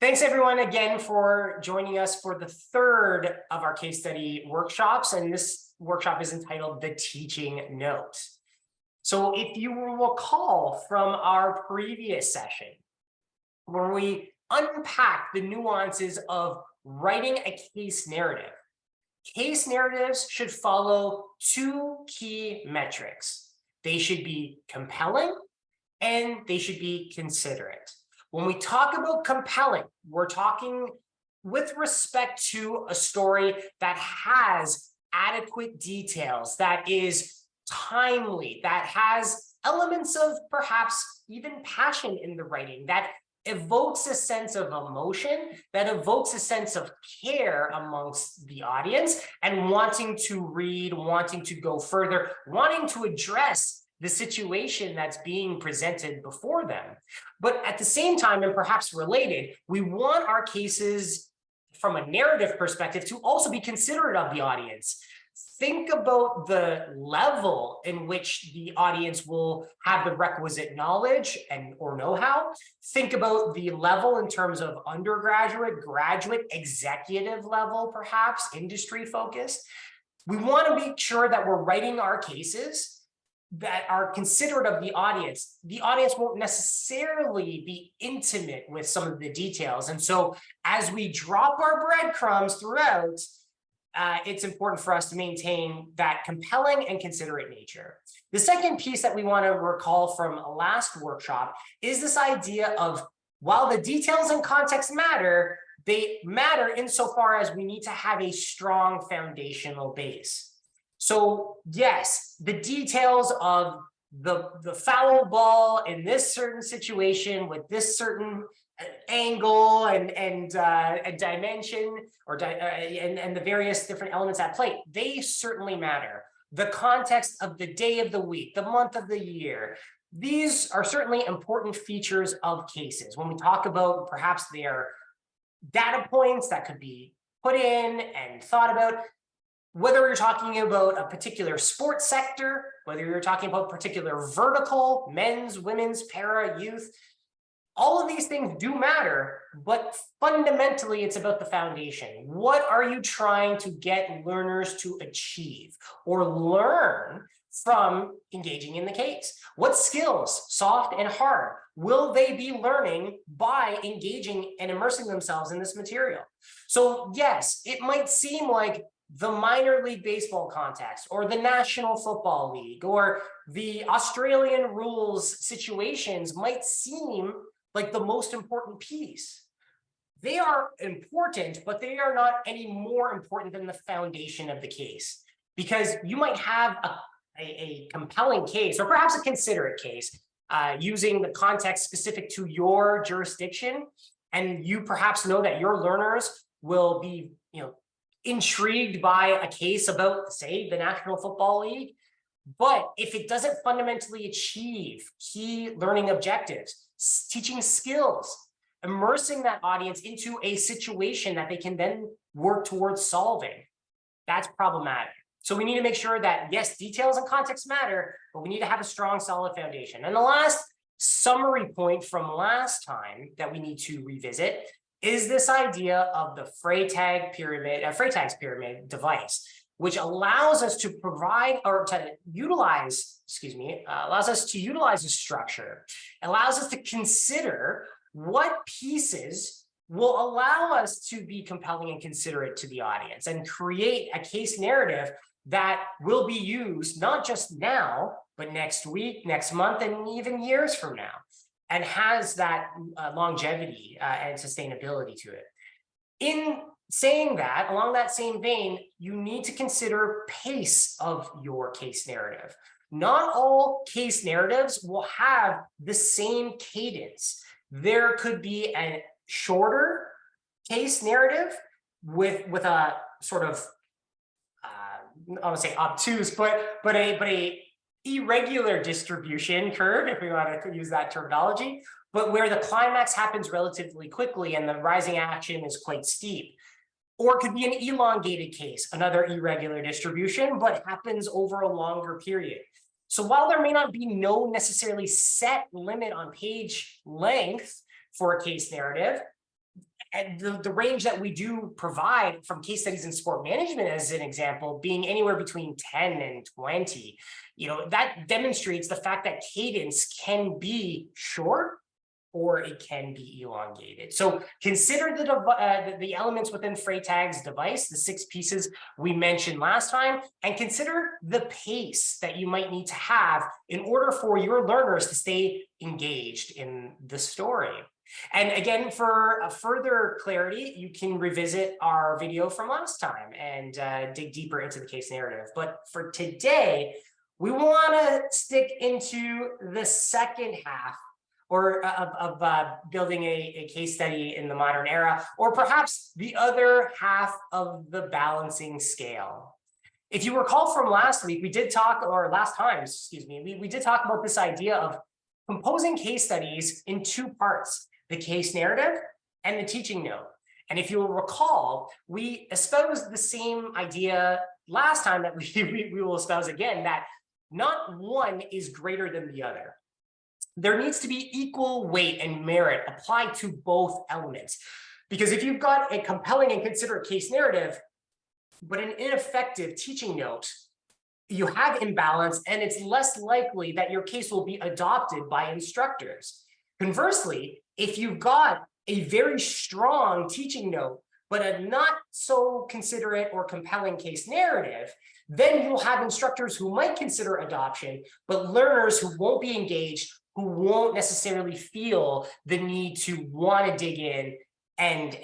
Thanks everyone again for joining us for the third of our case study workshops. And this workshop is entitled The Teaching Note. So if you will recall from our previous session, where we unpack the nuances of writing a case narratives should follow two key metrics. They should be compelling and they should be considerate. When we talk about compelling, we're talking with respect to a story that has adequate details, that is timely, that has elements of perhaps even passion in the writing, that evokes a sense of emotion, that evokes a sense of care amongst the audience and wanting to read, wanting to go further, wanting to address the situation that's being presented before them. But at the same time, and perhaps related, we want our cases from a narrative perspective to also be considerate of the audience. Think about the level in which the audience will have the requisite knowledge and or know-how. Think about the level in terms of undergraduate, graduate, executive level, perhaps industry focused. We want to make sure that we're writing our cases that are considerate of the audience. The audience won't necessarily be intimate with some of the details. And so as we drop our breadcrumbs throughout, it's important for us to maintain that compelling and considerate nature. The second piece that we want to recall from a last workshop is this idea of, while the details and context matter, they matter insofar as we need to have a strong foundational base. So yes, the details of the foul ball in this certain situation with this certain angle and dimension and the various different elements at play, they certainly matter. The context of the day of the week, the month of the year, these are certainly important features of cases. When we talk about perhaps their data points that could be put in and thought about, whether you're talking about a particular sports sector, whether you're talking about particular vertical, men's, women's, para, youth, all of these things do matter, but fundamentally it's about the foundation. What are you trying to get learners to achieve or learn from engaging in the case? What skills, soft and hard, will they be learning by engaging and immersing themselves in this material? So yes, it might seem like the minor league baseball context or the National Football League or the Australian rules situations might seem like the most important piece. They are important, but they are not any more important than the foundation of the case, because you might have a compelling case or perhaps a considerate case using the context specific to your jurisdiction, and you perhaps know that your learners will be, intrigued by a case about, say, the National Football League. But if it doesn't fundamentally achieve key learning objectives, teaching skills, immersing that audience into a situation that they can then work towards solving, that's problematic. So we need to make sure that, yes, details and context matter, but we need to have a strong, solid foundation. And the last summary point from last time that we need to revisit is this idea of the Freytag Freytag's pyramid device, which allows us to provide or to utilize, allows us to utilize a structure, allows us to consider what pieces will allow us to be compelling and considerate to the audience and create a case narrative that will be used not just now, but next week, next month, and even years from now, and has that longevity and sustainability to it. In saying that, along that same vein, you need to consider pace of your case narrative. Not all case narratives will have the same cadence. There could be a shorter case narrative with a sort of, I would say obtuse, but a irregular distribution curve, if we want to use that terminology, but where the climax happens relatively quickly and the rising action is quite steep. Or it could be an elongated case, another irregular distribution, but happens over a longer period. So while there may not be no necessarily set limit on page length for a case narrative, And the range that we do provide from case studies in sport management, as an example, being anywhere between 10 and 20, that demonstrates the fact that cadence can be short or it can be elongated. So consider the elements within Freytag's device, the 6 pieces we mentioned last time, and consider the pace that you might need to have in order for your learners to stay engaged in the story. And again, for a further clarity, you can revisit our video from last time and dig deeper into the case narrative. But for today, we want to stick into the second half of building a case study in the modern era, or perhaps the other half of the balancing scale. If you recall from last week, we did talk, or last time, excuse me, we did talk about this idea of composing case studies in 2 parts, the case narrative and the teaching note. And if you'll recall, we espoused the same idea last time that we will espouse again, that not one is greater than the other. There needs to be equal weight and merit applied to both elements. Because if you've got a compelling and considerate case narrative, but an ineffective teaching note, you have imbalance, and it's less likely that your case will be adopted by instructors. Conversely, if you've got a very strong teaching note, but a not so considerate or compelling case narrative, then you'll have instructors who might consider adoption, but learners who won't be engaged, who won't necessarily feel the need to want to dig in and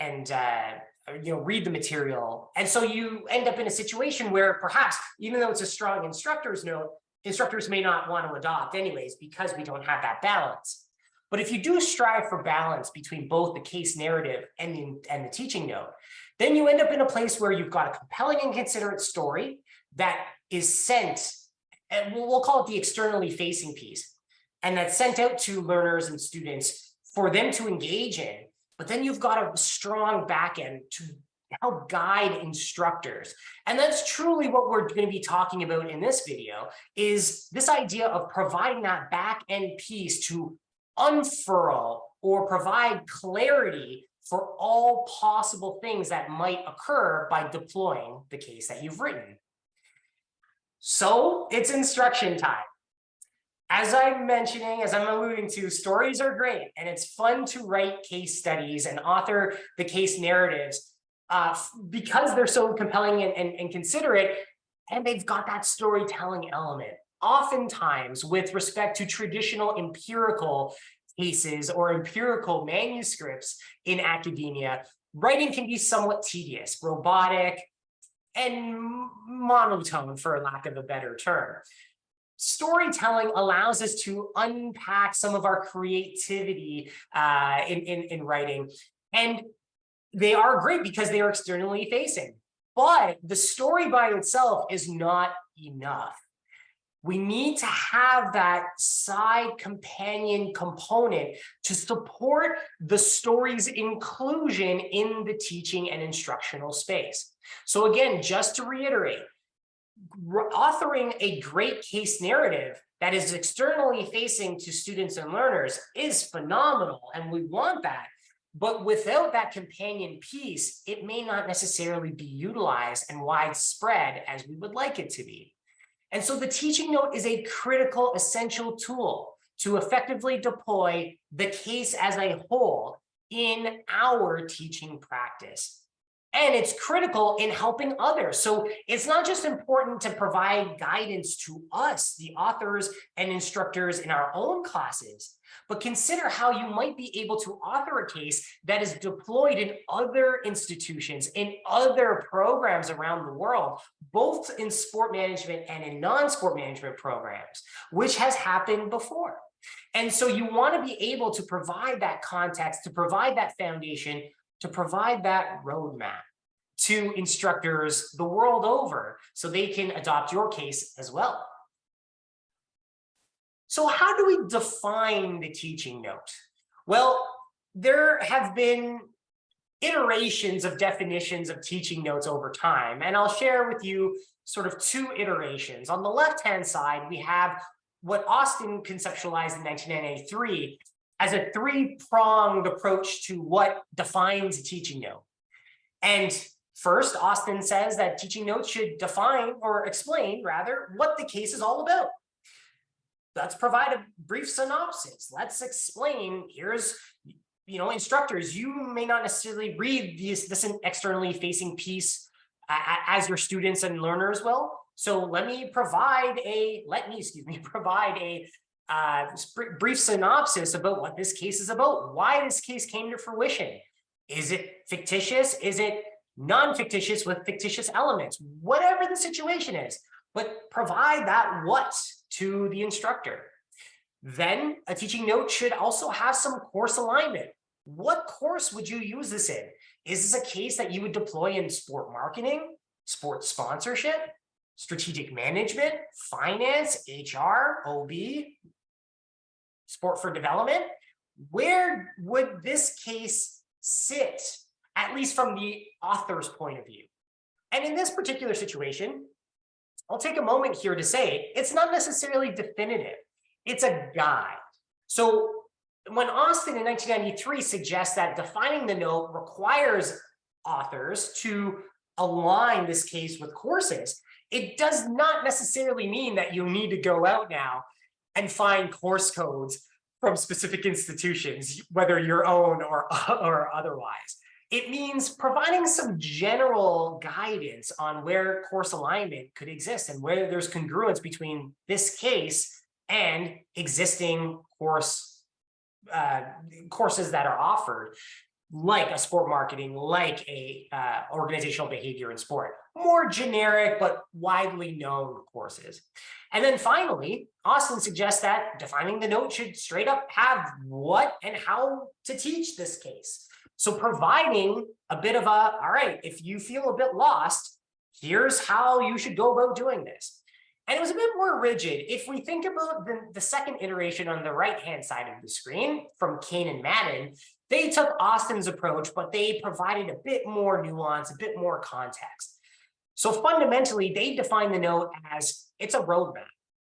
read the material. And so you end up in a situation where perhaps, even though it's a strong instructor's note, instructors may not want to adopt anyways, because we don't have that balance. But if you do strive for balance between both the case narrative and the teaching note, then you end up in a place where you've got a compelling and considerate story that is sent, and we'll call it the externally facing piece, and that's sent out to learners and students for them to engage in. But then you've got a strong back end to help guide instructors. And that's truly what we're going to be talking about in this video, is this idea of providing that back end piece to unfurl or provide clarity for all possible things that might occur by deploying the case that you've written. So it's instruction time. As I'm mentioning, as I'm alluding to, stories are great, and it's fun to write case studies and author the case narratives because they're so compelling and considerate, and they've got that storytelling element. Oftentimes, with respect to traditional empirical cases or empirical manuscripts in academia, writing can be somewhat tedious, robotic, and monotone, for lack of a better term. Storytelling allows us to unpack some of our creativity in writing, and they are great because they are externally facing. But the story by itself is not enough. We need to have that side companion component to support the story's inclusion in the teaching and instructional space. So again, just to reiterate, authoring a great case narrative that is externally facing to students and learners is phenomenal, and we want that. But without that companion piece, it may not necessarily be utilized and widespread as we would like it to be. And so the teaching note is a critical, essential tool to effectively deploy the case as a whole in our teaching practice. And it's critical in helping others. So it's not just important to provide guidance to us, the authors and instructors in our own classes, but consider how you might be able to author a case that is deployed in other institutions, in other programs around the world, both in sport management and in non-sport management programs, which has happened before. And so you want to be able to provide that context, to provide that foundation, to provide that roadmap to instructors the world over so they can adopt your case as well. So how do we define the teaching note? Well, there have been iterations of definitions of teaching notes over time, and I'll share with you sort of 2 iterations. On the left-hand side, we have what Austin conceptualized in 1993 as a three-pronged approach to what defines a teaching note. And first, Austin says that teaching notes should define or explain, rather, what the case is all about. Let's provide a brief synopsis. Let's explain, here's, instructors, you may not necessarily read this externally facing piece as your students and learners will. So let me provide a brief synopsis about what this case is about, why this case came to fruition. Is it fictitious? Is it non-fictitious with fictitious elements? Whatever the situation is, but provide that what to the instructor. Then a teaching note should also have some course alignment. What course would you use this in? Is this a case that you would deploy in sport marketing, sports sponsorship, strategic management, finance, HR, OB, sport for development? Where would this case sit, at least from the author's point of view? And in this particular situation, I'll take a moment here to say it's not necessarily definitive. It's a guide. So when Austin in 1993 suggests that defining the note requires authors to align this case with courses, it does not necessarily mean that you need to go out now and find course codes from specific institutions, whether your own or otherwise. It means providing some general guidance on where course alignment could exist and where there's congruence between this case and existing courses that are offered, like a sport marketing, like a organizational behavior in sport, more generic but widely known courses. And then finally, Austin suggests that defining the note should straight up have what and how to teach this case. So providing a bit of all right, if you feel a bit lost, here's how you should go about doing this. And it was a bit more rigid. If we think about the second iteration on the right-hand side of the screen from Kane and Madden, they took Austin's approach, but they provided a bit more nuance, a bit more context. So fundamentally, they define the note as it's a roadmap.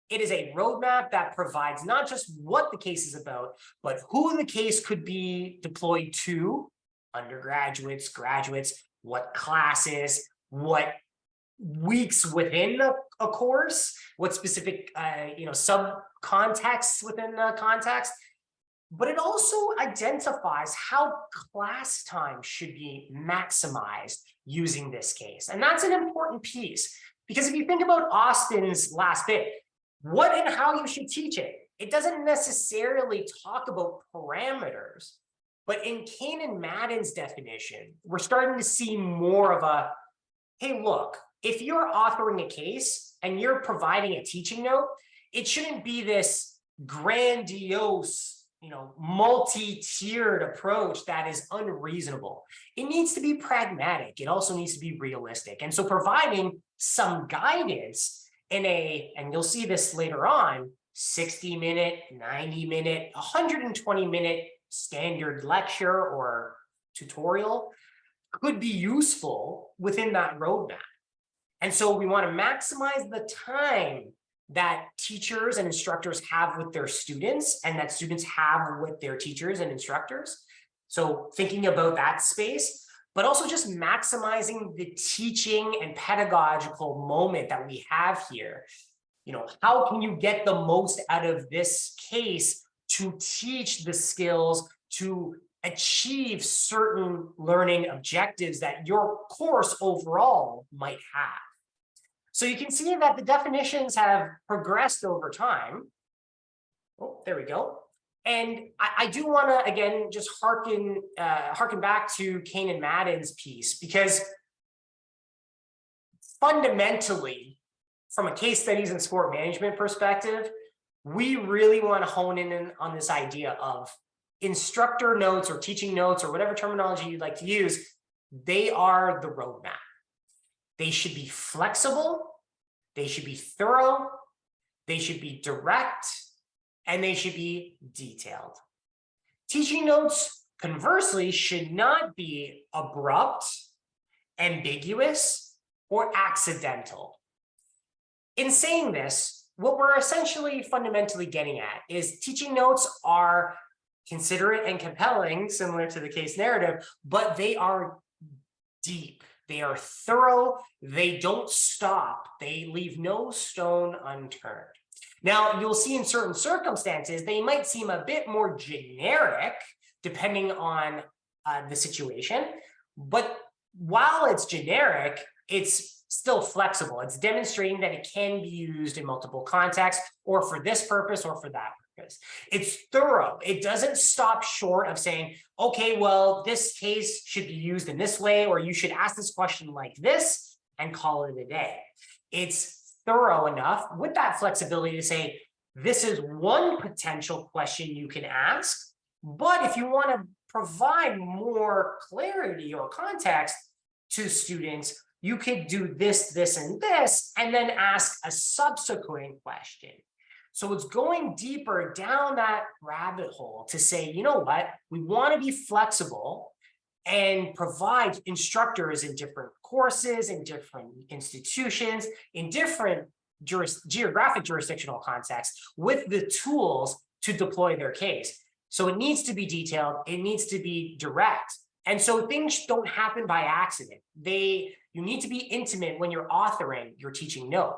It is a roadmap that provides not just what the case is about, but who the case could be deployed to, undergraduaets, graduates, what classes, what weeks within a course, what specific sub-contexts within the context. But it also identifies how class time should be maximized using this case. And that's an important piece, because if you think about Austin's last bit, what and how you should teach it, it doesn't necessarily talk about parameters. But in Kane and Madden's definition, we're starting to see more of a, hey, look, if you're authoring a case and you're providing a teaching note, it shouldn't be this grandiose, multi-tiered approach that is unreasonable. It needs to be pragmatic. It also needs to be realistic. And so providing some guidance in and you'll see this later on, 60-minute, 90-minute, 120-minute standard lecture or tutorial could be useful within that roadmap. And so we want to maximize the time that teachers and instructors have with their students and that students have with their teachers and instructors. So thinking about that space, but also just maximizing the teaching and pedagogical moment that we have here. How can you get the most out of this case to teach the skills to achieve certain learning objectives that your course overall might have? So you can see that the definitions have progressed over time. Oh, there we go. And I do want to, again, just harken back to Kane and Madden's piece, because fundamentally, from a case studies and sport management perspective, we really want to hone in on this idea of instructor notes or teaching notes or whatever terminology you'd like to use. They are the roadmap. They should be flexible, they should be thorough, they should be direct, and they should be detailed. Teaching notes, conversely, should not be abrupt, ambiguous, or accidental. In saying this, what we're essentially fundamentally getting at is teaching notes are considerate and compelling, similar to the case narrative, but they are deep. They are thorough. They don't stop. They leave no stone unturned. Now, you'll see in certain circumstances, they might seem a bit more generic, depending on the situation. But while it's generic, it's still flexible. It's demonstrating that it can be used in multiple contexts, or for this purpose or for that purpose. It's thorough. It doesn't stop short of saying, okay, well, this case should be used in this way, or you should ask this question like this and call it a day. It's thorough enough with that flexibility to say, this is one potential question you can ask, but if you want to provide more clarity or context to students, you could do this, this, and this, and then ask a subsequent question. So it's going deeper down that rabbit hole to say, you know what, we want to be flexible and provide instructors in different courses, in different institutions, in different geographic jurisdictional contexts with the tools to deploy their case. So it needs to be detailed, it needs to be direct. And so things don't happen by accident. You need to be intimate when you're authoring your teaching note.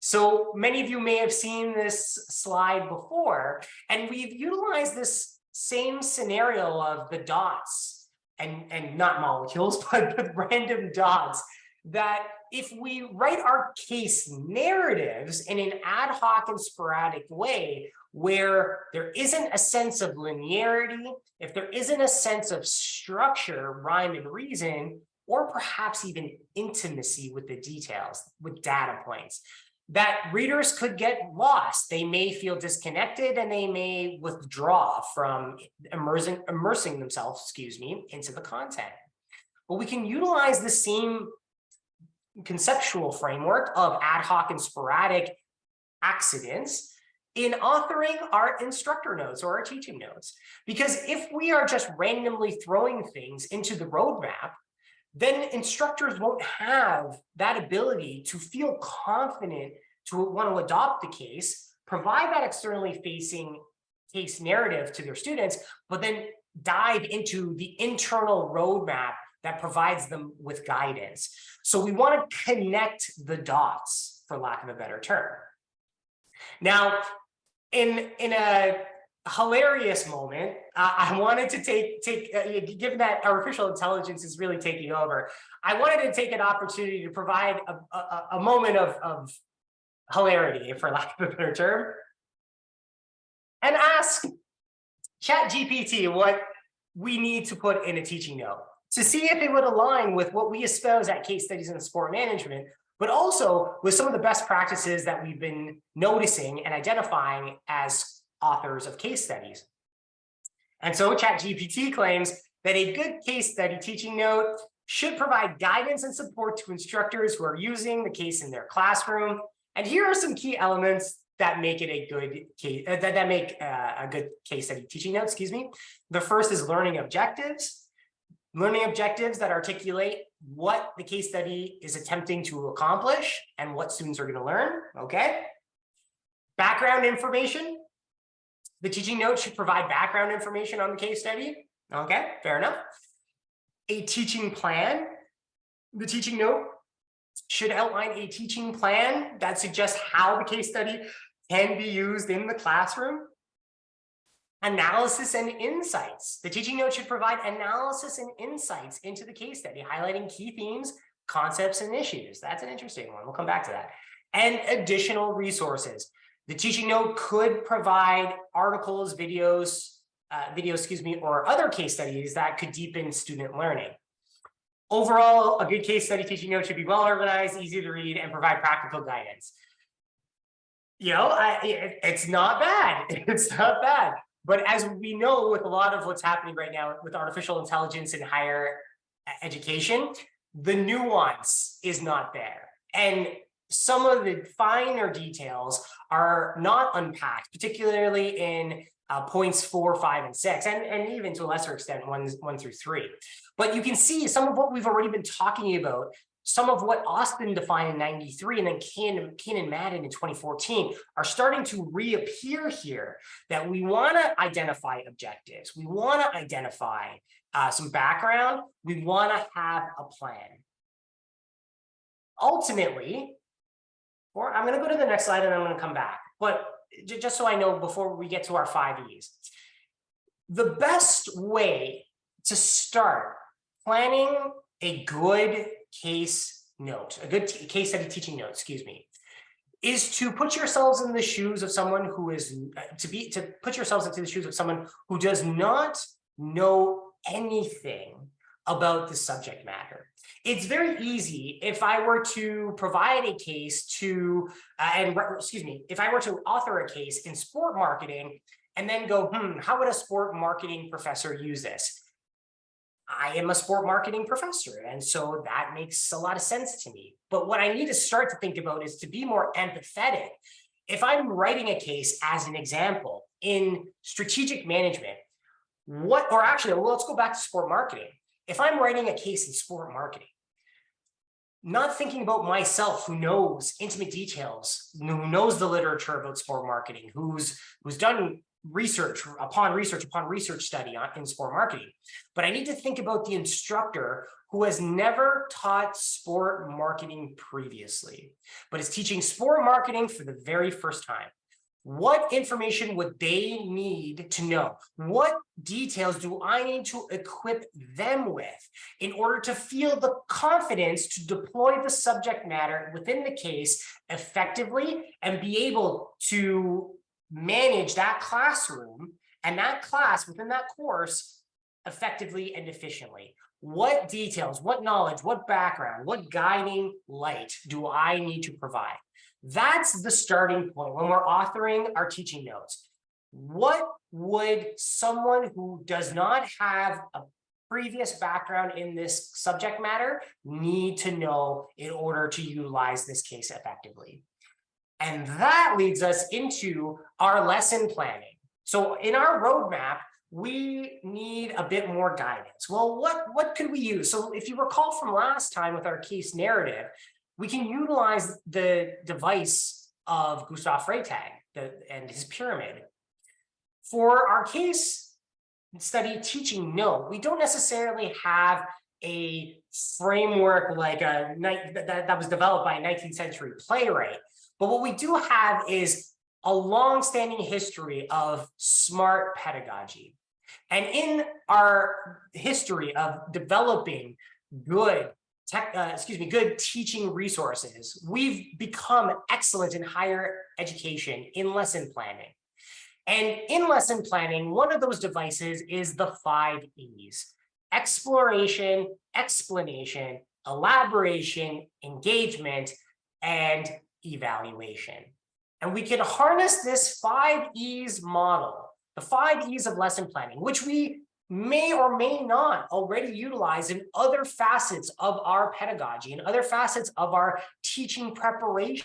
So many of you may have seen this slide before, and we've utilized this same scenario of the dots and not molecules, but random dots, that if we write our case narratives in an ad hoc and sporadic way, where there isn't a sense of linearity, if there isn't a sense of structure, rhyme and reason, or perhaps even intimacy with the details, with data points, that readers could get lost. They may feel disconnected and they may withdraw from immersing themselves, into the content. But we can utilize the same conceptual framework of ad hoc and sporadic accidents in authoring our instructor notes or our teaching notes. Because if we are just randomly throwing things into the roadmap, then instructors won't have that ability to feel confident to want to adopt the case, provide that externally facing case narrative to their students, but then dive into the internal roadmap that provides them with guidance. So we want to connect the dots, for lack of a better term. Now, in a hilarious moment, I wanted to take given that artificial intelligence is really taking over, I wanted to take an opportunity to provide a moment of hilarity, for lack of a better term, and ask ChatGPT what we need to put in a teaching note to see if it would align with what we espouse at Case Studies in Sport Management, but also with some of the best practices that we've been noticing and identifying as authors of case studies. And so ChatGPT claims that a good case study teaching note should provide guidance and support to instructors who are using the case in their classroom. And here are some key elements that make it a good case, that make a good case study teaching note, The first is learning objectives. Learning objectives that articulate what the case study is attempting to accomplish and what students are going to learn, okay? Background information. The teaching note should provide background information on the case study, okay, fair enough. A teaching plan. The teaching note should outline a teaching plan that suggests how the case study can be used in the classroom. Analysis and insights. The teaching note should provide analysis and insights into the case study, highlighting key themes, concepts, and issues. That's an interesting one. We'll come back to that. And additional resources. The teaching note could provide articles, videos, or other case studies that could deepen student learning. Overall, a good case study teaching note should be well organized, easy to read, and provide practical guidance. It's not bad. It's not bad. But as we know, with a lot of what's happening right now with artificial intelligence in higher education, the nuance is not there. And some of the finer details are not unpacked, particularly in points 4, 5, and 6, and even to a lesser extent, 1 through 3. But you can see some of what we've already been talking about some of what Austin defined in 93 and then Kane and Madden in 2014 are starting to reappear here, that we want to identify objectives. We want to identify some background. We want to have a plan. Ultimately, or I'm going to go to the next slide and I'm going to come back. But just so I know before we get to our 5 E's, the best way to start planning a good case note, a good case study teaching note, excuse me, is to put yourselves in the shoes of someone who is to put yourselves into the shoes of someone who does not know anything about the subject matter. It's very easy if I were to provide a case to, if I were to author a case in sport marketing and then go, how would a sport marketing professor use this? I am a sport marketing professor, and so that makes a lot of sense to me. But what I need to start to think about is to be more empathetic. If I'm writing a case as an example in strategic management, let's go back to sport marketing. If I'm writing a case in sport marketing, not thinking about myself, who knows intimate details, who knows the literature about sport marketing, who's done research upon research study in sport marketing, but I need to think about the instructor who has never taught sport marketing previously, but is teaching sport marketing for the very first time. What information would they need to know? What details do I need to equip them with in order to feel the confidence to deploy the subject matter within the case effectively and be able to manage that classroom and that class within that course effectively and efficiently? What details, what knowledge, what background, what guiding light do I need to provide? That's the starting point when we're authoring our teaching notes. What would someone who does not have a previous background in this subject matter need to know in order to utilize this case effectively? And that leads us into our lesson planning. So in our roadmap, we need a bit more guidance. Well, what could we use? So if you recall from last time with our case narrative, we can utilize the device of Gustav Freytag and his pyramid. For our case study teaching note, we don't necessarily have a framework like that was developed by a 19th century playwright. But what we do have is a long-standing history of smart pedagogy. And in our history of developing good teaching resources, we've become excellent in higher education in lesson planning. And in lesson planning, one of those devices is the 5 E's: exploration, explanation, elaboration, engagement, and evaluation. And we can harness this 5 E's model, the 5 E's of lesson planning, which we may or may not already utilize in other facets of our pedagogy and other facets of our teaching preparation.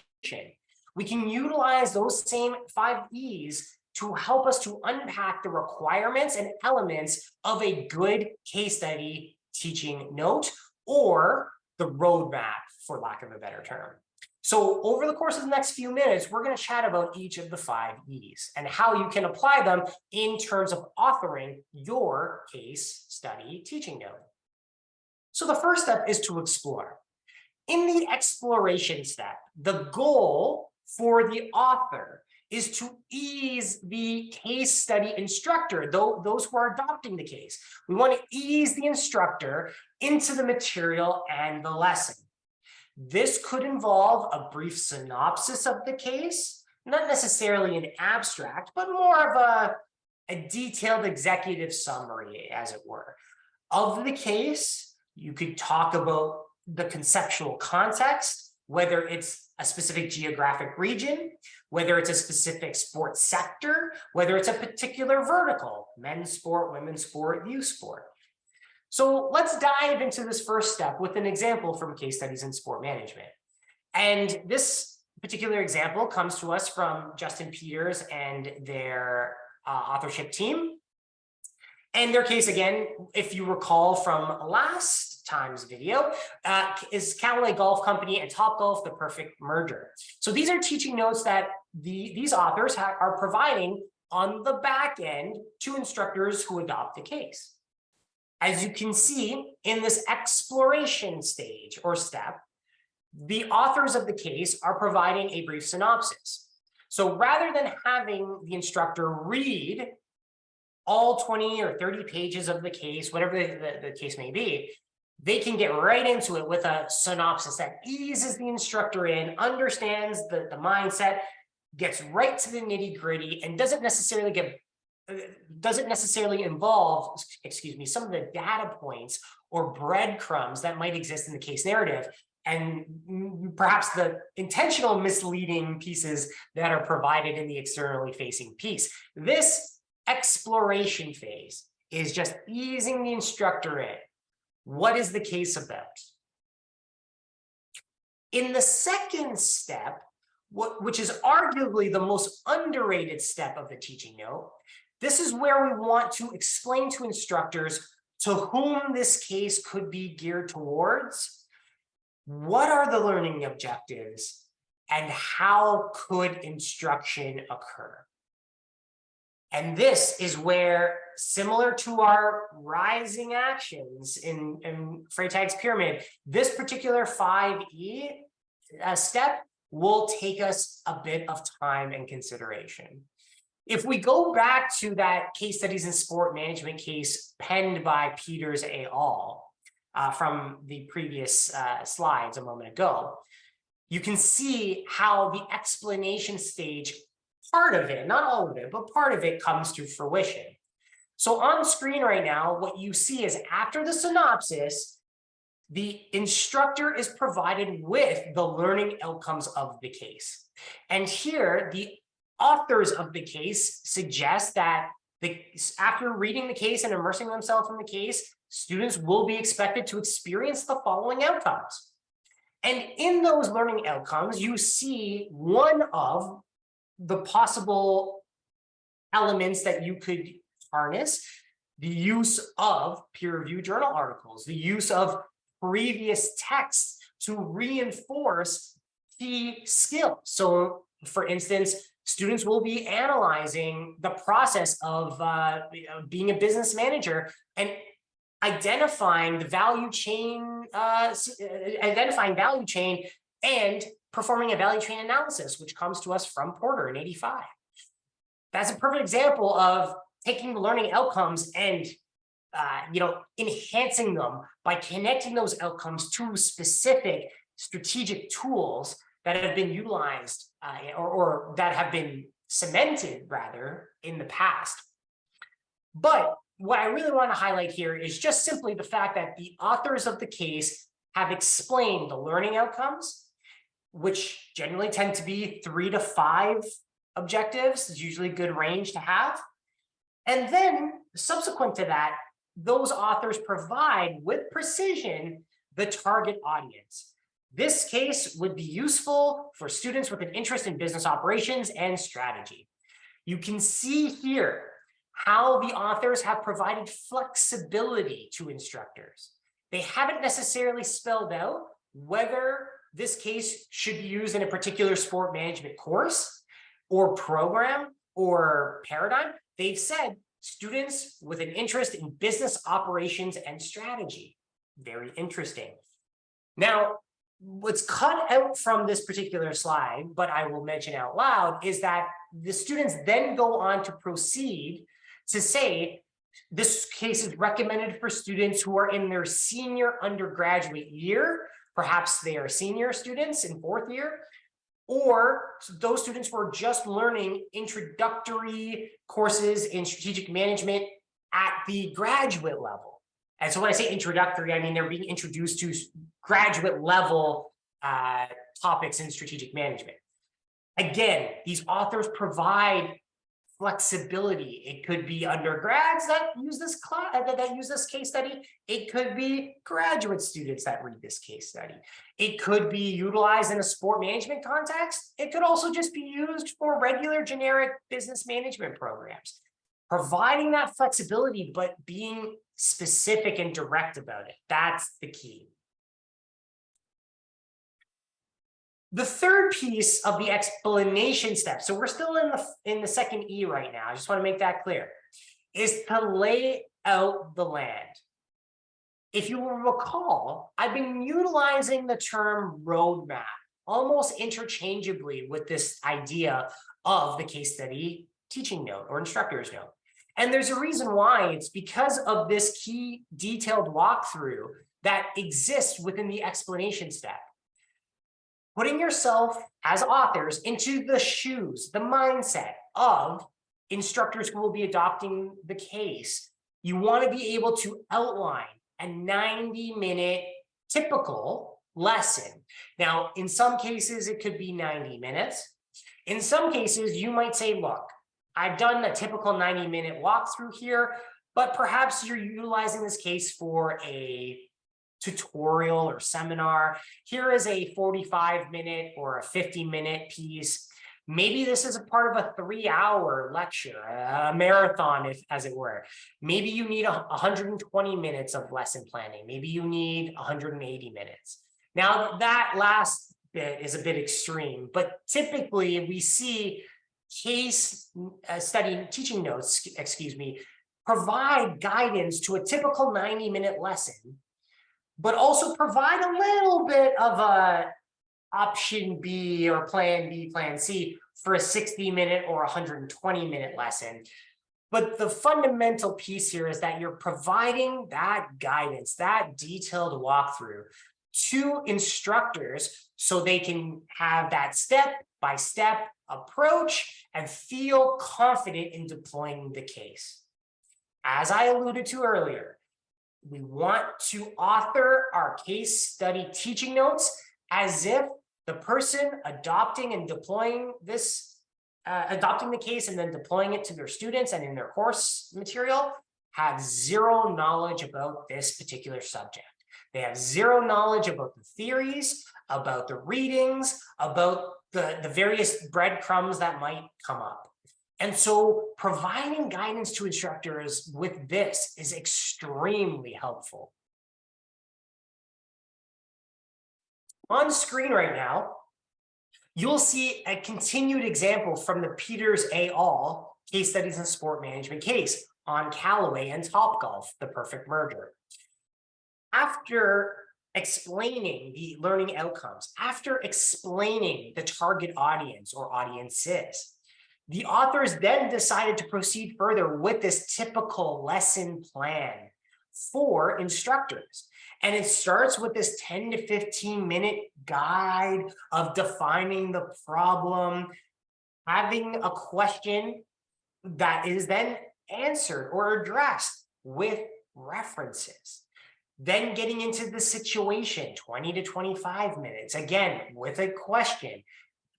We can utilize those same 5 E's to help us to unpack the requirements and elements of a good case study teaching note, or the roadmap, for lack of a better term. So over the course of the next few minutes, we're going to chat about each of the 5 E's and how you can apply them in terms of authoring your case study teaching note. So the first step is to explore. In the exploration step, the goal for the author is to ease the case study instructor, those who are adopting the case. We want to ease the instructor into the material and the lesson. This could involve a brief synopsis of the case, not necessarily an abstract, but more of a detailed executive summary, as it were, of the case. You could talk about the conceptual context, whether it's a specific geographic region, whether it's a specific sports sector, whether it's a particular vertical, men's sport, women's sport, youth sport. So let's dive into this first step with an example from case studies in sport management. And this particular example comes to us from Justin Peters and their authorship team. And their case, again, if you recall from last time's video is Callaway Golf Company and Topgolf, the perfect merger. So these are teaching notes that these authors are providing on the back end to instructors who adopt the case. As you can see in this exploration stage or step, the authors of the case are providing a brief synopsis. So rather than having the instructor read all 20 or 30 pages of the case, whatever the case may be, they can get right into it with a synopsis that eases the instructor in, understands the mindset, gets right to the nitty-gritty, and doesn't necessarily involve, some of the data points or breadcrumbs that might exist in the case narrative, and perhaps the intentional misleading pieces that are provided in the externally facing piece. This exploration phase is just easing the instructor in. What is the case about? In the second step, which is arguably the most underrated step of the teaching note, this is where we want to explain to instructors to whom this case could be geared towards, what are the learning objectives, and how could instruction occur. And this is where, similar to our rising actions in Freytag's pyramid, this particular 5E step will take us a bit of time and consideration. If we go back to that case studies in sport management case penned by Peters et al. From the previous slides a moment ago, you can see how the explanation stage, part of it, not all of it, but part of it comes to fruition. So on screen right now, what you see is after the synopsis, the instructor is provided with the learning outcomes of the case. And here, the authors of the case suggest that after reading the case and immersing themselves in the case, students will be expected to experience the following outcomes. And in those learning outcomes, you see one of the possible elements that you could harness: the use of peer-reviewed journal articles, the use of previous texts to reinforce key skills. So, for instance, students will be analyzing the process of being a business manager and identifying the value chain, and performing a value chain analysis, which comes to us from Porter in '85. That's a perfect example of taking the learning outcomes and enhancing them by connecting those outcomes to specific strategic tools that have been utilized or that have been cemented rather in the past. But what I really want to highlight here is just simply the fact that the authors of the case have explained the learning outcomes, which generally tend to be 3 to 5 objectives, is usually a good range to have. And then subsequent to that, those authors provide with precision the target audience. This case would be useful for students with an interest in business operations and strategy. You can see here how the authors have provided flexibility to instructors. They haven't necessarily spelled out whether this case should be used in a particular sport management course or program or paradigm. They've said students with an interest in business operations and strategy. Very interesting. Now, what's cut out from this particular slide, but I will mention out loud, is that the students then go on to proceed to say this case is recommended for students who are in their senior undergraduate year. Perhaps they are senior students in 4th year, or those students who are just learning introductory courses in strategic management at the graduate level. And so when I say introductory, I mean they're being introduced to graduate level topics in strategic management. Again, these authors provide flexibility. It could be undergrads that use this class, that use this case study. It could be graduate students that read this case study. It could be utilized in a sport management context. It could also just be used for regular generic business management programs. Providing that flexibility, but being specific and direct about it. That's the key. The third piece of the explanation step, so we're still in the second E right now, I just want to make that clear, is to lay out the land. If you will recall, I've been utilizing the term roadmap almost interchangeably with this idea of the case study teaching note or instructor's note. And there's a reason why. It's because of this key detailed walkthrough that exists within the explanation step. Putting yourself as authors into the shoes, the mindset of instructors who will be adopting the case, you want to be able to outline a 90-minute typical lesson. Now, in some cases, it could be 90 minutes. In some cases, you might say, look, I've done a typical 90-minute walkthrough here, but perhaps you're utilizing this case for a tutorial or seminar. Here is a 45-minute or a 50-minute piece. Maybe this is a part of a 3-hour lecture, a marathon, if as it were. Maybe you need 120 minutes of lesson planning. Maybe you need 180 minutes. Now, that last bit is a bit extreme, but typically we see case study teaching notes, provide guidance to a typical 90-minute lesson, but also provide a little bit of a option B or plan B, plan C for a 60-minute or 120-minute lesson. But the fundamental piece here is that you're providing that guidance, that detailed walkthrough to instructors so they can have that step-by-step approach and feel confident in deploying the case. As I alluded to earlier, we want to author our case study teaching notes as if the person adopting and deploying this, adopting the case and then deploying it to their students and in their course material have zero knowledge about this particular subject. They have zero knowledge about the theories, about the readings, about the various breadcrumbs that might come up. And so providing guidance to instructors with this is extremely helpful. On screen right now, you'll see a continued example from the Peters et al. Case Studies in Sport Management case on Callaway and Topgolf, the perfect merger. After explaining the learning outcomes, after explaining the target audience or audiences, the authors then decided to proceed further with this typical lesson plan for instructors. And it starts with this 10 to 15-minute guide of defining the problem, having a question that is then answered or addressed with references. Then getting into the situation, 20 to 25 minutes, again, with a question,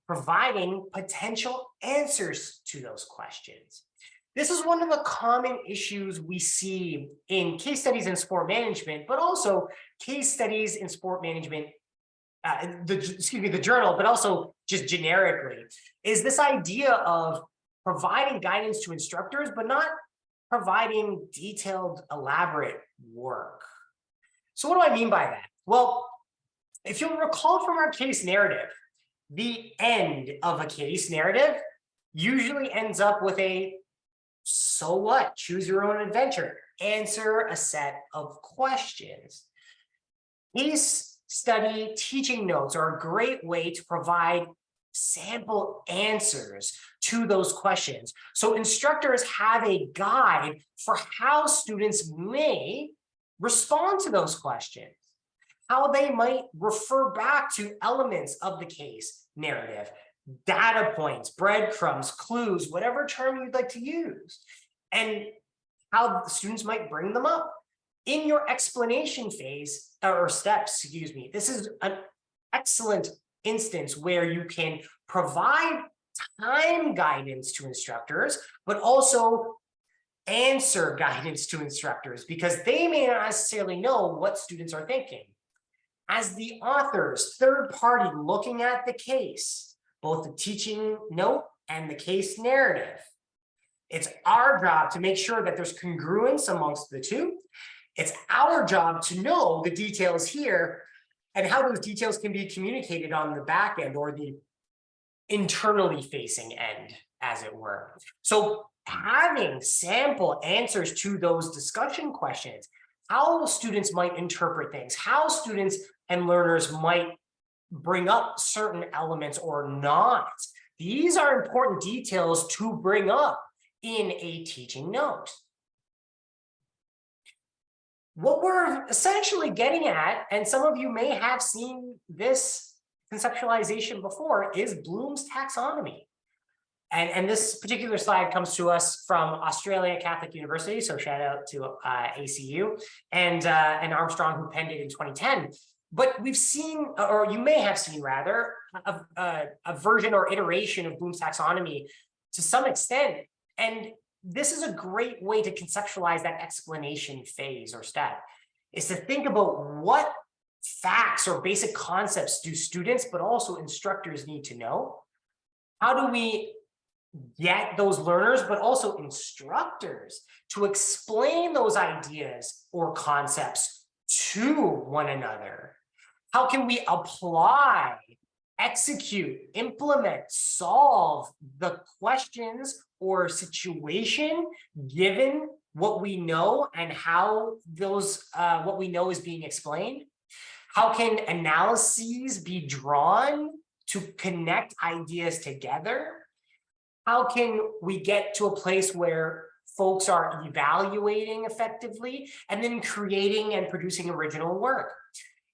providing potential answers to those questions. This is one of the common issues we see in case studies in sport management, but also case studies in sport management, the journal, but also just generically, is this idea of providing guidance to instructors, but not providing detailed, elaborate work. So what do I mean by that? Well, if you'll recall from our case narrative, the end of a case narrative usually ends up with a so what? Choose your own adventure. Answer a set of questions. Case study teaching notes are a great way to provide sample answers to those questions. So instructors have a guide for how students may respond to those questions, how they might refer back to elements of the case narrative, data points, breadcrumbs, clues, whatever term you'd like to use, and how the students might bring them up. In your explanation phase, or steps, excuse me, this is an excellent instance where you can provide time guidance to instructors, but also answer guidance to instructors because they may not necessarily know what students are thinking. As the authors, third party looking at the case, both the teaching note and the case narrative, It's our job to make sure that there's congruence amongst the two. It's our job to know the details here and how those details can be communicated on the back end or the internally facing end, as it were. So having sample answers to those discussion questions, how students might interpret things, how students and learners might bring up certain elements or not. These are important details to bring up in a teaching note. What we're essentially getting at, and some of you may have seen this conceptualization before, is Bloom's taxonomy. And this particular slide comes to us from Australia Catholic University, so shout out to ACU, and Armstrong, who penned it in 2010. But we've seen, or you may have seen rather, a version or iteration of Bloom's taxonomy to some extent. And this is a great way to conceptualize that explanation phase or step, is to think about what facts or basic concepts do students, but also instructors need to know. How do we get those learners, but also instructors, to explain those ideas or concepts to one another? How can we apply, execute, implement, solve the questions or situation given what we know and how those what we know is being explained? How can analyses be drawn to connect ideas together? How can we get to a place where folks are evaluating effectively and then creating and producing original work?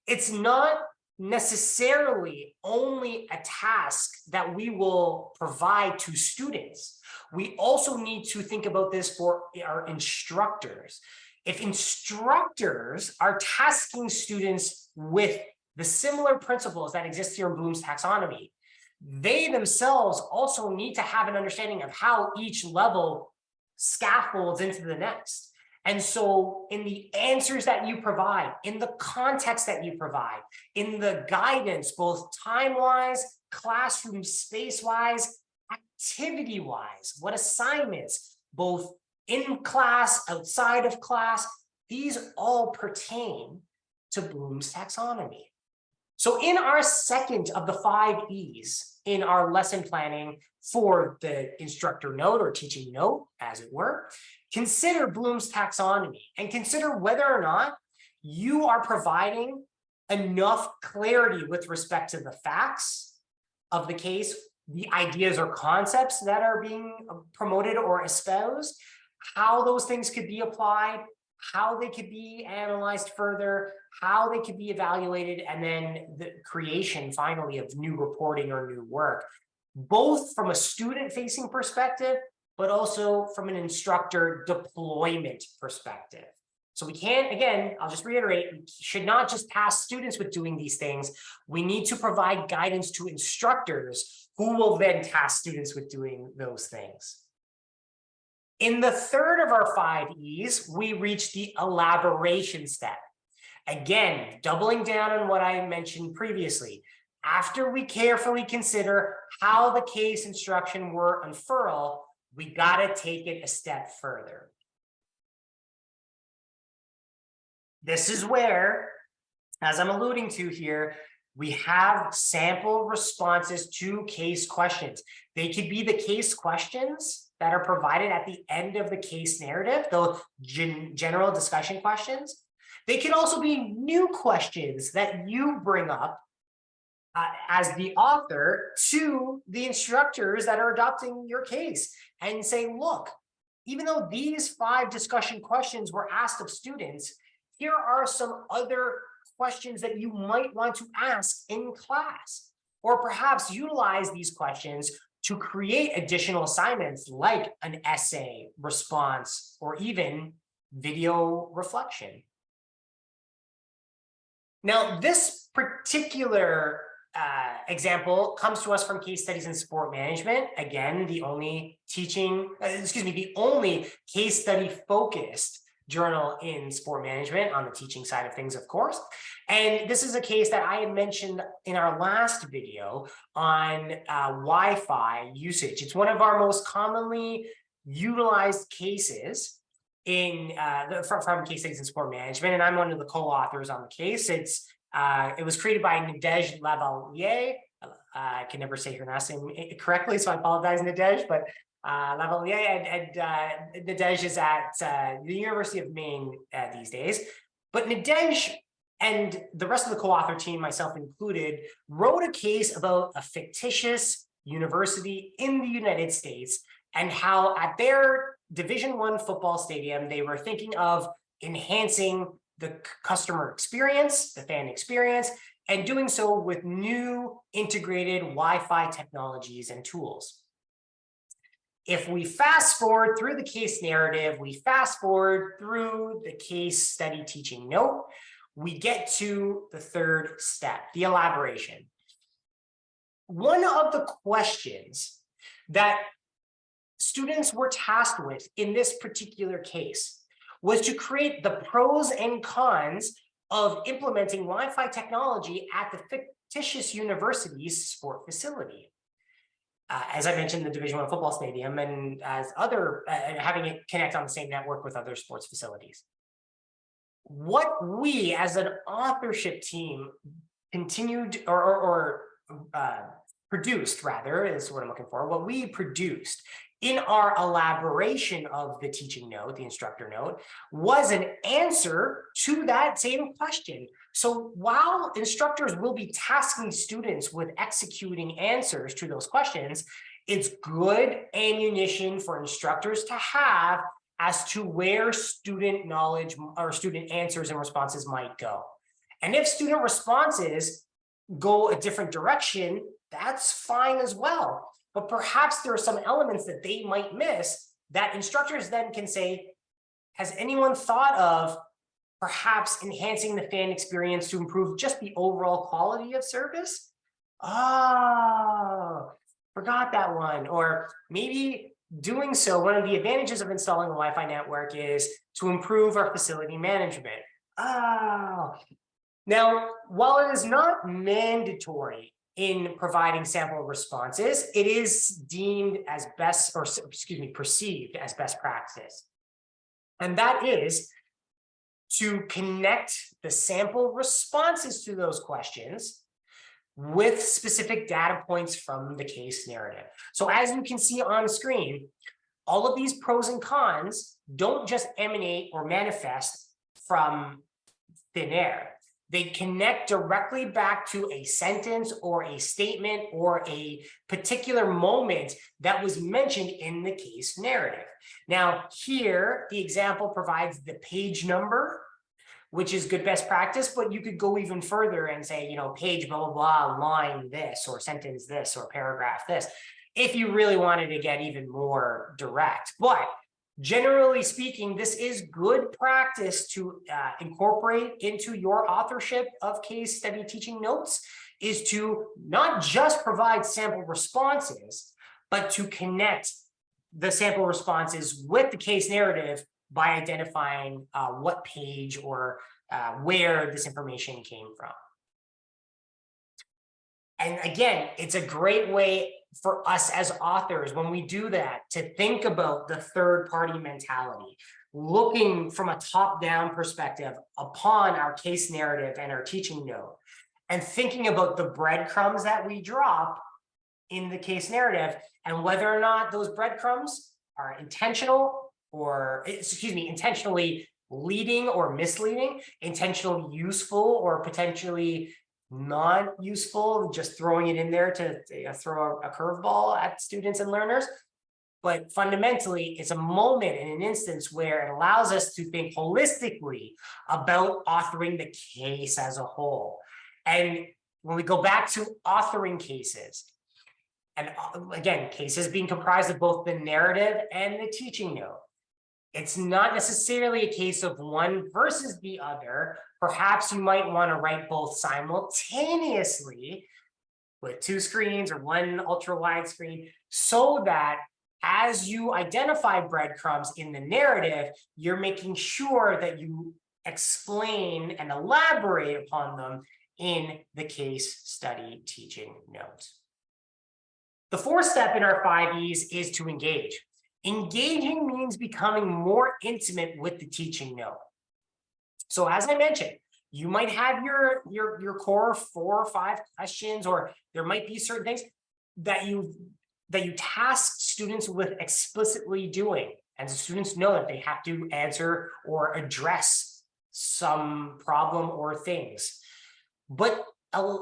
It's not necessarily only a task that we will provide to students. We also need to think about this for our instructors. If instructors are tasking students with the similar principles that exist here in Bloom's taxonomy, they themselves also need to have an understanding of how each level scaffolds into the next. And so in the answers that you provide, in the context that you provide, in the guidance, both time-wise, classroom space-wise, activity-wise, what assignments, both in class, outside of class, these all pertain to Bloom's taxonomy. So in our second of the 5 E's in our lesson planning for the instructor note or teaching note, as it were, consider Bloom's taxonomy and consider whether or not you are providing enough clarity with respect to the facts of the case, the ideas or concepts that are being promoted or espoused, how those things could be applied, how they could be analyzed further, how they could be evaluated, and then the creation finally of new reporting or new work, both from a student-facing perspective, but also from an instructor deployment perspective. So we can't, again, I'll just reiterate, we should not just task students with doing these things. We need to provide guidance to instructors who will then task students with doing those things. In the third of our 5 E's, we reach the elaboration step. Again, doubling down on what I mentioned previously. After we carefully consider how the case instruction will unfurl, we got to take it a step further. This is where, as I'm alluding to here, we have sample responses to case questions. They could be the case questions that are provided at the end of the case narrative, those general discussion questions. They can also be new questions that you bring up as the author to the instructors that are adopting your case and say, look, even though these 5 discussion questions were asked of students, here are some other questions that you might want to ask in class, or perhaps utilize these questions to create additional assignments like an essay, response, or even video reflection. Now, this particular example comes to us from Case Studies in Sport Management. Again, the only the only case study focused journal in sport management on the teaching side of things, of course. And this is a case that I had mentioned in our last video on Wi-Fi usage. It's one of our most commonly utilized cases from case studies in sport management, and I'm one of the co-authors on the case. It was created by Nadège Lavallée. I can never say her last name correctly, so I apologize, Nadège, but Lavallée, and Nadège is at the University of Maine these days. But Nadège and the rest of the co-author team, myself included, wrote a case about a fictitious university in the United States and how at their Division I football stadium, they were thinking of enhancing the customer experience, the fan experience, and doing so with new integrated Wi-Fi technologies and tools. If we fast forward through the case narrative, we fast forward through the case study teaching note, we get to the third step, the elaboration. One of the questions that students were tasked with in this particular case was to create the pros and cons of implementing Wi-Fi technology at the fictitious university's sport facility. As I mentioned, the Division I football stadium, and as other having it connect on the same network with other sports facilities. What we as an authorship team continued or produced, rather, is what I'm looking for. What we produced in our elaboration of the teaching note, the instructor note, was an answer to that same question. So while instructors will be tasking students with executing answers to those questions, it's good ammunition for instructors to have as to where student knowledge or student answers and responses might go. And if student responses go a different direction, that's fine as well. But perhaps there are some elements that they might miss that instructors then can say, has anyone thought of perhaps enhancing the fan experience to improve just the overall quality of service? Oh, forgot that one. Or maybe doing so, one of the advantages of installing a Wi-Fi network is to improve our facility management. Oh. Now, while it is not mandatory in providing sample responses, it is deemed as best, or excuse me, perceived as best practice. And that is to connect the sample responses to those questions with specific data points from the case narrative. So as you can see on screen, all of these pros and cons don't just emanate or manifest from thin air. They connect directly back to a sentence or a statement or a particular moment that was mentioned in the case narrative. Now, here, the example provides the page number, which is good best practice, but you could go even further and say, you know, page blah, blah, blah, line this, or sentence this, or paragraph this, if you really wanted to get even more direct. But generally speaking, this is good practice to incorporate into your authorship of case study teaching notes, is to not just provide sample responses, but to connect the sample responses with the case narrative by identifying what page or where this information came from. And again, it's a great way for us as authors, when we do that, to think about the third-party mentality, looking from a top-down perspective upon our case narrative and our teaching note, and thinking about the breadcrumbs that we drop in the case narrative, and whether or not those breadcrumbs are intentional, or, excuse me, intentionally leading or misleading, intentionally useful or potentially not useful, just throwing it in there to throw a curveball at students and learners. But fundamentally, it's a moment and an instance where it allows us to think holistically about authoring the case as a whole. And when we go back to authoring cases, and again, cases being comprised of both the narrative and the teaching note, it's not necessarily a case of one versus the other. Perhaps you might want to write both simultaneously with two screens or one ultra wide screen, so that as you identify breadcrumbs in the narrative, you're making sure that you explain and elaborate upon them in the case study teaching notes. The fourth step in our 5 E's is to engage. Engaging means becoming more intimate with the teaching note. So as I mentioned, you might have your core 4 or 5 questions, or there might be certain things that you task students with explicitly doing, and the students know that they have to answer or address some problem or things. But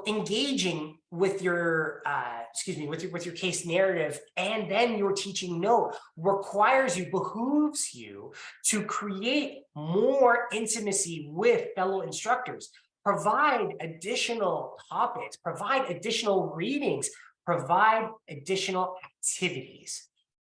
engaging with your with your case narrative and then your teaching note behooves you to create more intimacy with fellow instructors, provide additional topics, provide additional readings, provide additional activities.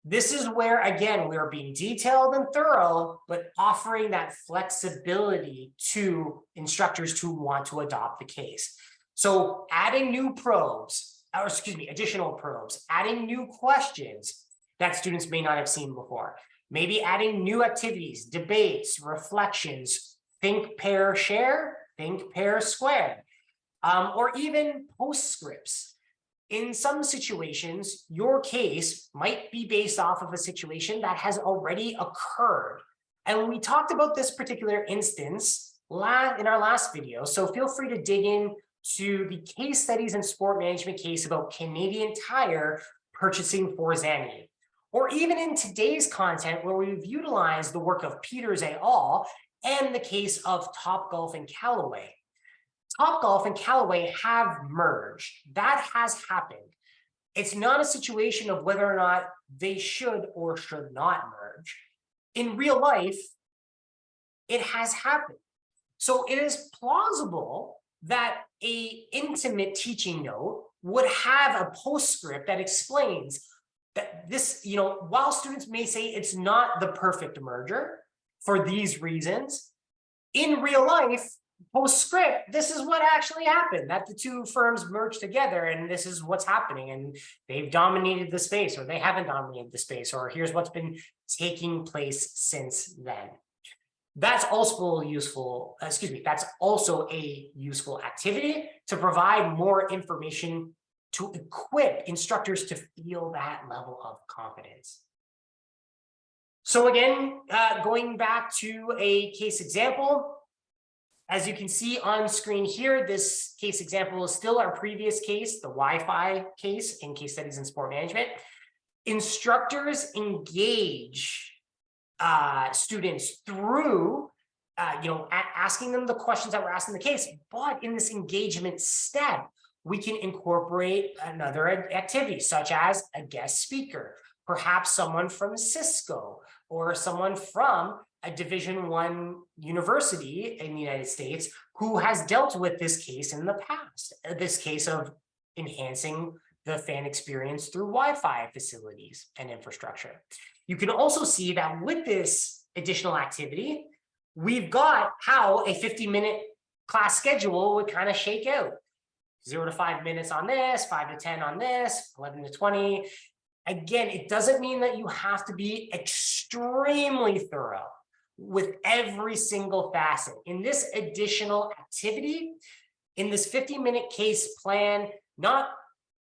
This is where, again, we are being detailed and thorough, but offering that flexibility to instructors to want to adopt the case. So adding new probes, or additional probes, adding new questions that students may not have seen before, maybe adding new activities, debates, reflections, think, pair, share, think, pair, square, or even postscripts. In some situations, your case might be based off of a situation that has already occurred. And we talked about this particular instance in our last video, so feel free to dig in to the case studies and sport management case about Canadian Tire purchasing Forzani, or even in today's content where we've utilized the work of Peters et al. And the case of Topgolf and Callaway. Topgolf and Callaway have merged. That has happened. It's not a situation of whether or not they should or should not merge. In real life, it has happened. So it is plausible that an intimate teaching note would have a postscript that explains that this, while students may say it's not the perfect merger for these reasons, in real life, postscript, this is what actually happened, that the two firms merged together and this is what's happening, and they've dominated the space, or they haven't dominated the space, or here's what's been taking place since then. That's also useful, that's also a useful activity to provide more information to equip instructors to feel that level of confidence. So again, going back to a case example, as you can see on screen here, this case example is still our previous case, the Wi-Fi case in case studies in sport management. Instructors engage students through, asking them the questions that were asked in the case, but in this engagement step, we can incorporate another activity, such as a guest speaker, perhaps someone from Cisco or someone from a Division I university in the United States who has dealt with this case in the past, this case of enhancing the fan experience through Wi-Fi facilities and infrastructure. You can also see that with this additional activity, we've got how a 50-minute class schedule would kind of shake out. 0 to 5 minutes on this, 5 to 10 on this, 11 to 20. Again, it doesn't mean that you have to be extremely thorough with every single facet. In this additional activity, in this 50-minute case plan, not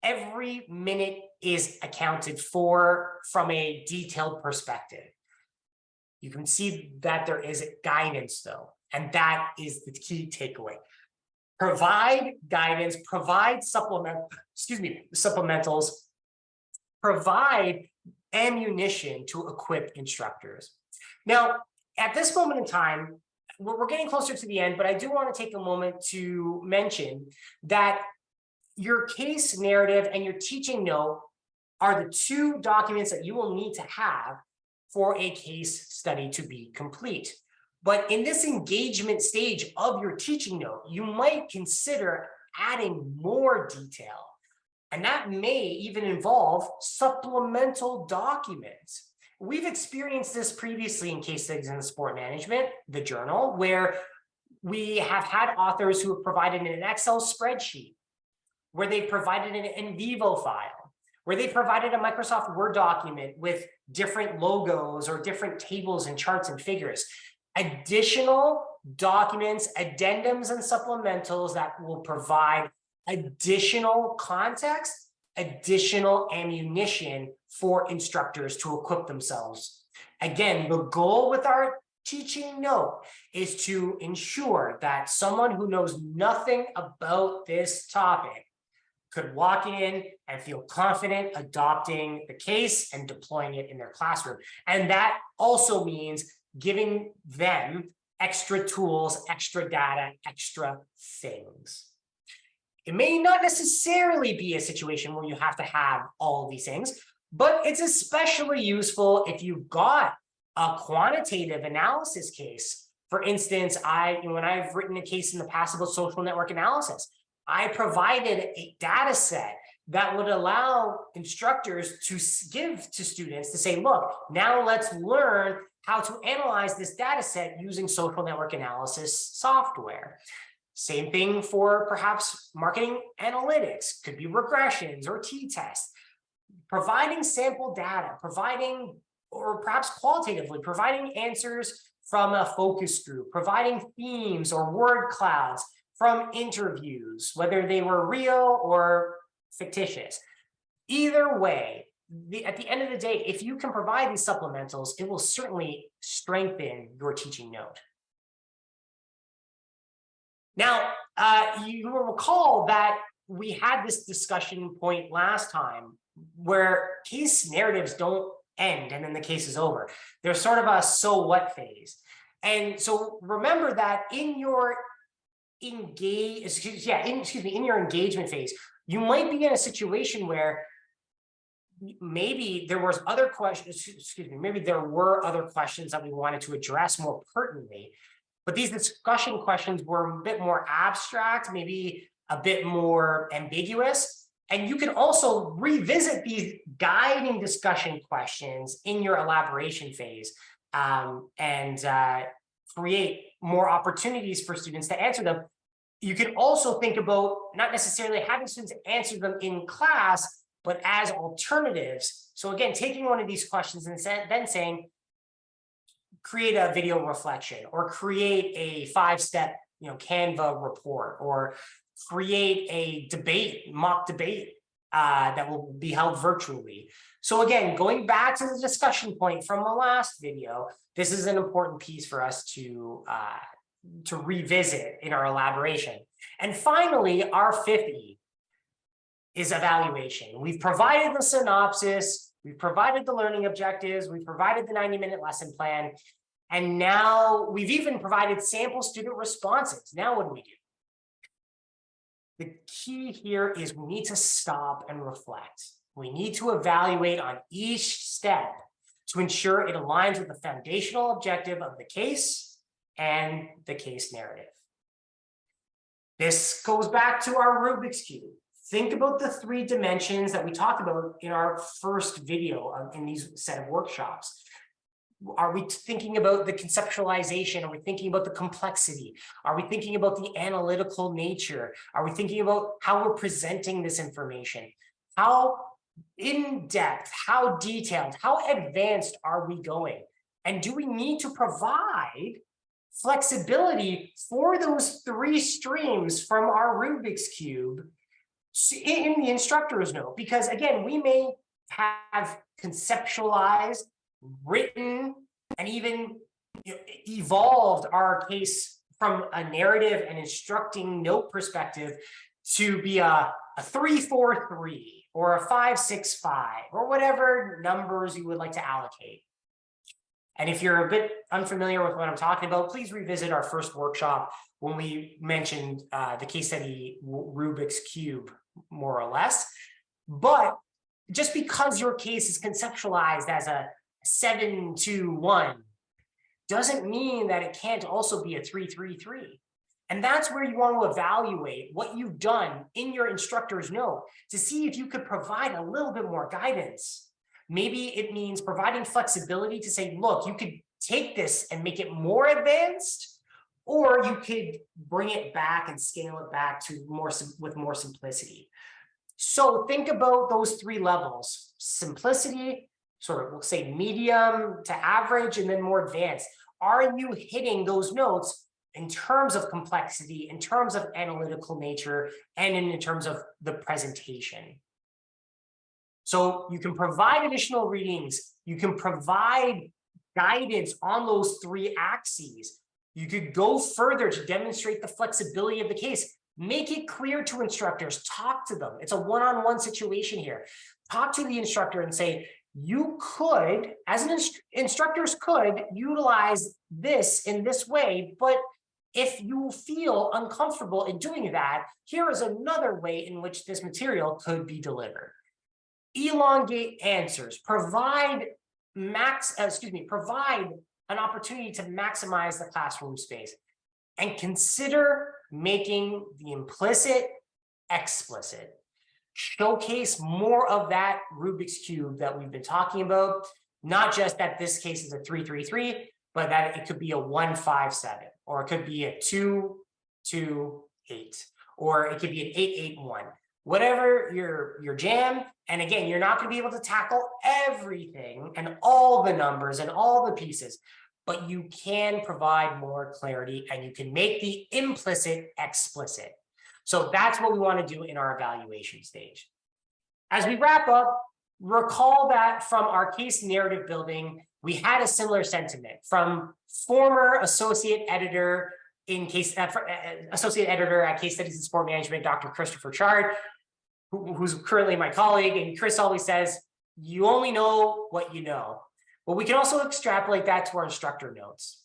every minute is accounted for from a detailed perspective. You can see that there is guidance though, and that is the key takeaway. Provide guidance, provide supplementals, provide ammunition to equip instructors. Now, at this moment in time, we're getting closer to the end, but I do want to take a moment to mention that your case narrative and your teaching note are the two documents that you will need to have for a case study to be complete. But in this engagement stage of your teaching note, you might consider adding more detail. And that may even involve supplemental documents. We've experienced this previously in case studies in the sport management, the journal, where we have had authors who have provided an Excel spreadsheet, where they provided an NVivo file, where they provided a Microsoft Word document with different logos or different tables and charts and figures. Additional documents, addendums, and supplementals that will provide additional context, additional ammunition for instructors to equip themselves. Again, the goal with our teaching note is to ensure that someone who knows nothing about this topic could walk in and feel confident adopting the case and deploying it in their classroom. And that also means giving them extra tools, extra data, extra things. It may not necessarily be a situation where you have to have all of these things, but it's especially useful if you've got a quantitative analysis case. For instance, when I've written a case in the past about social network analysis, I provided a data set that would allow instructors to give to students to say, look, now let's learn how to analyze this data set using social network analysis software. Same thing for perhaps marketing analytics, could be regressions or t-tests. Providing sample data, or perhaps qualitatively, providing answers from a focus group, providing themes or word clouds from interviews, whether they were real or fictitious. Either way, at the end of the day, if you can provide these supplementals, it will certainly strengthen your teaching note. Now, you will recall that we had this discussion point last time where case narratives don't end and then the case is over. There's sort of a so what phase. And so remember that in your in your engagement phase, you might be in a situation where maybe there was other questions, maybe there were other questions that we wanted to address more pertinently, but these discussion questions were a bit more abstract, maybe a bit more ambiguous. And you can also revisit these guiding discussion questions in your elaboration phase and create more opportunities for students to answer them. You can also think about not necessarily having students answer them in class, but as alternatives. So again, taking one of these questions and then saying, create a video reflection or create a 5-step Canva report or create a debate, mock debate that will be held virtually. So again, going back to the discussion point from the last video, this is an important piece for us to revisit in our elaboration. And finally, our 5th E is evaluation. We've provided the synopsis, we've provided the learning objectives, we've provided the 90-minute lesson plan, and now we've even provided sample student responses. Now what do we do? The key here is we need to stop and reflect. We need to evaluate on each step to ensure it aligns with the foundational objective of the case and the case narrative. This goes back to our Rubik's Cube. Think about the 3 dimensions that we talked about in our first video in these set of workshops. Are we thinking about the conceptualization? Are we thinking about the complexity? Are we thinking about the analytical nature? Are we thinking about how we're presenting this information? How in depth, how detailed, how advanced are we going? And do we need to provide flexibility for those 3 streams from our Rubik's Cube in the instructor's note? Because again, we may have conceptualized, written, and even evolved our case from a narrative and instructing note perspective to be a 3-4-3 or a 5-6-5 or whatever numbers you would like to allocate. And if you're a bit unfamiliar with what I'm talking about, please revisit our first workshop when we mentioned the case study Rubik's Cube, more or less. But just because your case is conceptualized as a 7-2-1 doesn't mean that it can't also be a 3-3-3. And that's where you want to evaluate what you've done in your instructor's note to see if you could provide a little bit more guidance. Maybe it means providing flexibility to say, look, you could take this and make it more advanced, or you could bring it back and scale it back to with more simplicity. So think about those 3 levels: simplicity, sort of, we'll say medium to average, and then more advanced. Are you hitting those notes in terms of complexity, in terms of analytical nature, and in terms of the presentation? So you can provide additional readings. You can provide guidance on those 3 axes. You could go further to demonstrate the flexibility of the case. Make it clear to instructors, talk to them. It's a one-on-one situation here. Talk to the instructor and say, you could, as an instructors could utilize this in this way, but if you feel uncomfortable in doing that, here is another way in which this material could be delivered. Elongate answers, provide provide an opportunity to maximize the classroom space, and consider making the implicit explicit. Showcase more of that Rubik's Cube that we've been talking about, not just that this case is a 3-3-3, but that it could be a 1-5-7, or it could be a 2-2-8, or it could be an 8-8-1. Whatever your jam, and again, you're not going to be able to tackle everything and all the numbers and all the pieces, but you can provide more clarity and you can make the implicit explicit. So that's what we want to do in our evaluation stage. As we wrap up, recall that from our case narrative building, we had a similar sentiment from former associate editor at Case Studies in Sport Management, Dr. Christopher Chard, who's currently my colleague. And Chris always says, you only know what you know. But we can also extrapolate that to our instructor notes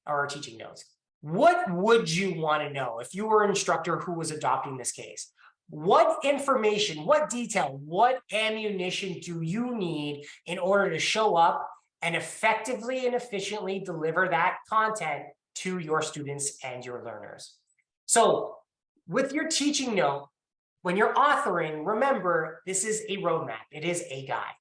or our teaching notes. What would you want to know if you were an instructor who was adopting this case? What information, what detail, what ammunition do you need in order to show up and effectively and efficiently deliver that content to your students and your learners? So with your teaching note, when you're authoring, remember, this is a roadmap. It is a guide.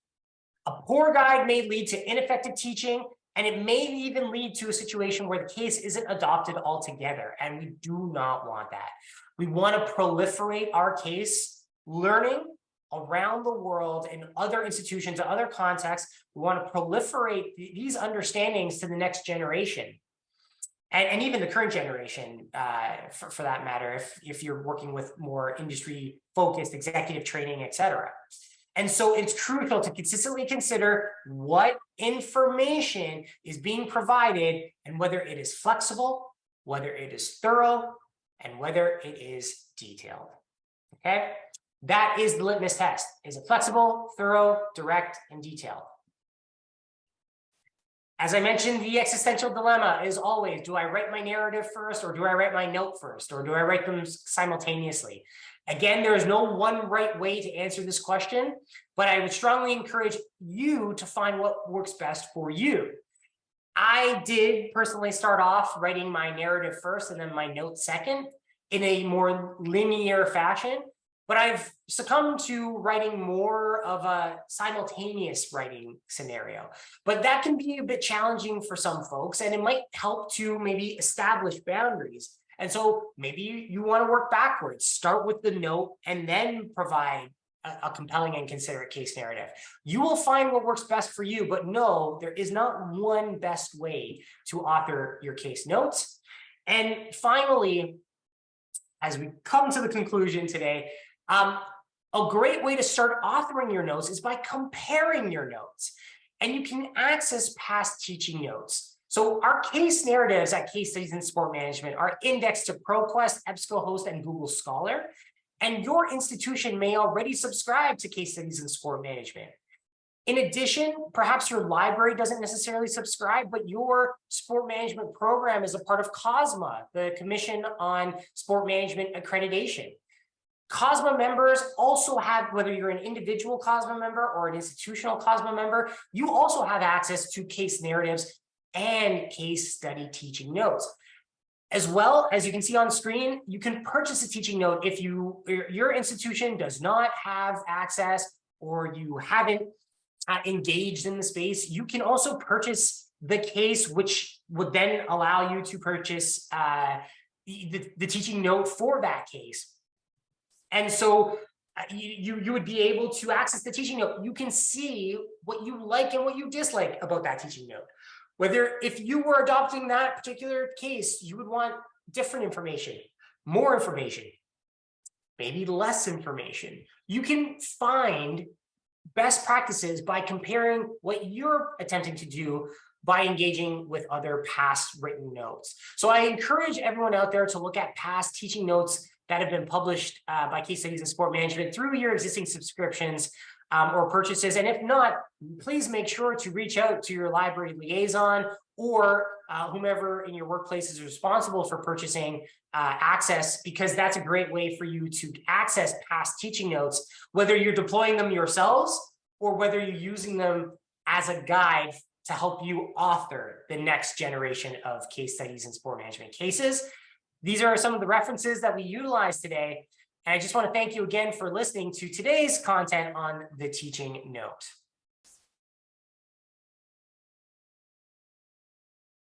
A poor guide may lead to ineffective teaching, and it may even lead to a situation where the case isn't adopted altogether, and we do not want that. We want to proliferate our case learning around the world in other institutions, other contexts. We want to proliferate these understandings to the next generation. And even the current generation, for that matter, if you're working with more industry-focused executive training, et cetera. And so it's crucial to consistently consider what information is being provided and whether it is flexible, whether it is thorough, and whether it is detailed. Okay? That is the litmus test. Is it flexible, thorough, direct, and detailed? As I mentioned, the existential dilemma is always, do I write my narrative first, or do I write my note first, or do I write them simultaneously? Again, there is no one right way to answer this question, but I would strongly encourage you to find what works best for you. I did personally start off writing my narrative first and then my note second in a more linear fashion, but I've succumbed to writing more of a simultaneous writing scenario. But that can be a bit challenging for some folks, and it might help to maybe establish boundaries. And so maybe you want to work backwards, start with the note and then provide a compelling and considerate case narrative. You will find what works best for you, but no, there is not one best way to author your case notes. And finally, as we come to the conclusion today, a great way to start authoring your notes is by comparing your notes. And you can access past teaching notes. So our case narratives at Case Studies in Sport Management are indexed to ProQuest, EBSCOhost, and Google Scholar. And your institution may already subscribe to Case Studies in Sport Management. In addition, perhaps your library doesn't necessarily subscribe, but your sport management program is a part of COSMA, the Commission on Sport Management Accreditation. COSMA members also have, whether you're an individual COSMA member or an institutional COSMA member, you also have access to case narratives and case study teaching notes. As well, as you can see on screen, you can purchase a teaching note if your institution does not have access or you haven't engaged in the space. You can also purchase the case, which would then allow you to purchase the teaching note for that case. And so you would be able to access the teaching note. You can see what you like and what you dislike about that teaching note. Whether if you were adopting that particular case, you would want different information, more information, maybe less information. You can find best practices by comparing what you're attempting to do by engaging with other past written notes. So I encourage everyone out there to look at past teaching notes that have been published by Case Studies in Sport Management through your existing subscriptions or purchases. And if not, please make sure to reach out to your library liaison or whomever in your workplace is responsible for purchasing access, because that's a great way for you to access past teaching notes, whether you're deploying them yourselves or whether you're using them as a guide to help you author the next generation of case studies in sport management cases. These are some of the references that we utilize today. And I just want to thank you again for listening to today's content on the teaching note.